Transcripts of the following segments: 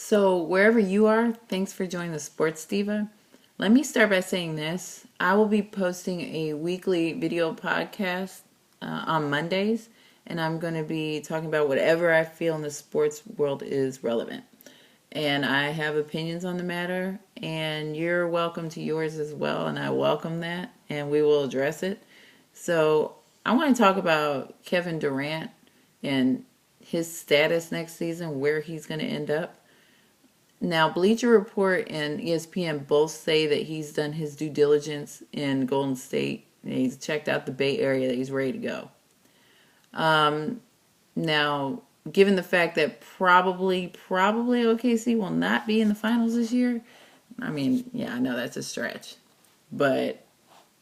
So, wherever you are, thanks for joining the Sports Diva. Let me start by saying this. I will be posting a weekly video podcast on Mondays, and I'm going to be talking about whatever I feel in the sports world is relevant. And I have opinions on the matter, and you're welcome to yours as well, and I welcome that, and we will address it. So, I want to talk about Kevin Durant and his status next season, where he's going to end up. Now, Bleacher Report and ESPN both say that he's done his due diligence in Golden State and he's checked out the Bay Area, that he's ready to go. Now, given the fact that probably OKC will not be in the finals this year, I mean, yeah, I know that's a stretch. But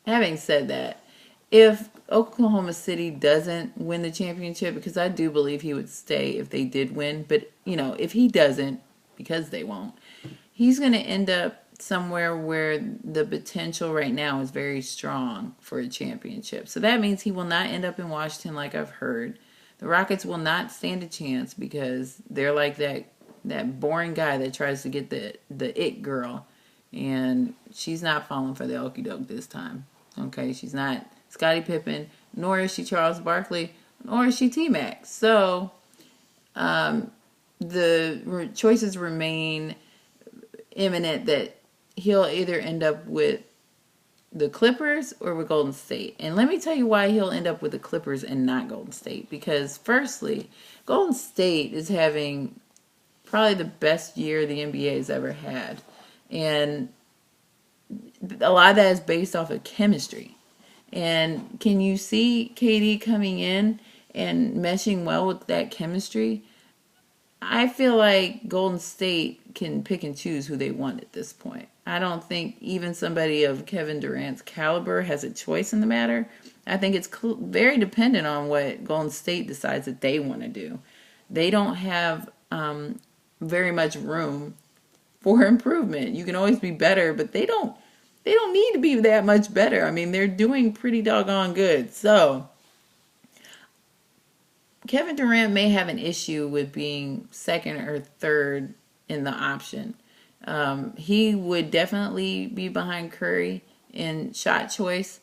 having said that, if Oklahoma City doesn't win the championship, because I do believe he would stay if they did win, but, if he doesn't, because they won't, he's going to end up somewhere where the potential right now is very strong for a championship. So that means he will not end up in Washington like I've heard. The Rockets will not stand a chance because they're like that boring guy that tries to get the it girl, and she's not falling for the okie doke this time. Okay, she's not Scottie Pippen, nor is she Charles Barkley, nor is she T-Mac. So the choices remain imminent that he'll either end up with the Clippers or with Golden State. And let me tell you why he'll end up with the Clippers and not Golden State. Because firstly, Golden State is having probably the best year the NBA has ever had. And a lot of that is based off of chemistry. And can you see KD coming in and meshing well with that chemistry? I feel like Golden State can pick and choose who they want at this point. I don't think even somebody of Kevin Durant's caliber has a choice in the matter. I think it's very dependent on what Golden State decides that they want to do. They don't have very much room for improvement. You can always be better, but they don't need to be that much better. I mean, they're doing pretty doggone good. So Kevin Durant may have an issue with being second or third in the option. He would definitely be behind Curry in shot choice.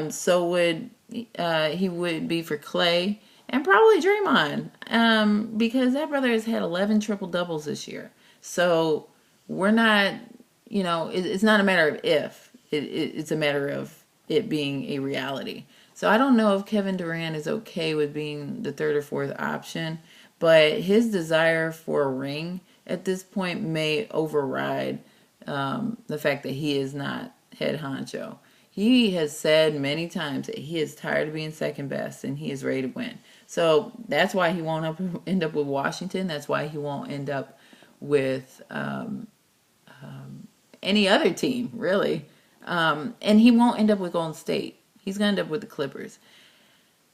So would he would be for Clay and probably Draymond, because that brother has had 11 triple doubles this year. So we're not, it's not a matter of if. It's a matter of it being a reality. So I don't know if Kevin Durant is okay with being the third or fourth option, but his desire for a ring at this point may override the fact that he is not head honcho. He has said many times that he is tired of being second best and he is ready to win. So that's why he won't end up with Washington. That's why he won't end up with any other team, really. And he won't end up with Golden State. He's going to end up with the Clippers.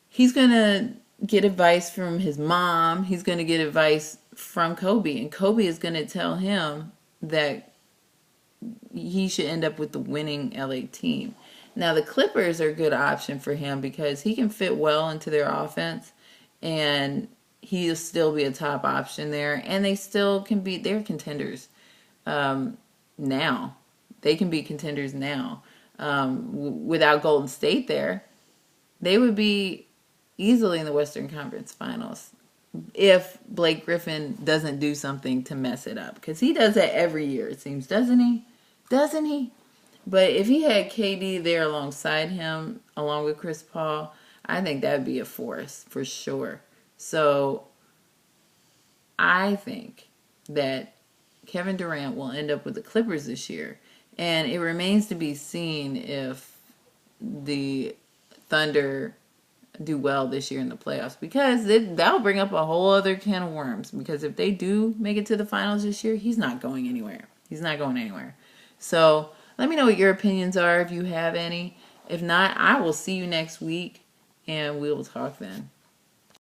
He's going to get advice from his mom. He's going to get advice from Kobe. And Kobe is going to tell him that he should end up with the winning LA team. Now, the Clippers are a good option for him because he can fit well into their offense. And he'll still be a top option there. And they still can be, they're contenders now. They can be contenders now. Without Golden State there, they would be easily in the Western Conference Finals if Blake Griffin doesn't do something to mess it up. Because he does that every year, it seems, doesn't he? Doesn't he? But if he had KD there alongside him, along with Chris Paul, I think that would be a force for sure. So I think that Kevin Durant will end up with the Clippers this year. And it remains to be seen if the Thunder do well this year in the playoffs, because that'll bring up a whole other can of worms. Because if they do make it to the finals this year, he's not going anywhere. He's not going anywhere. So let me know what your opinions are if you have any. If not, I will see you next week and we will talk then.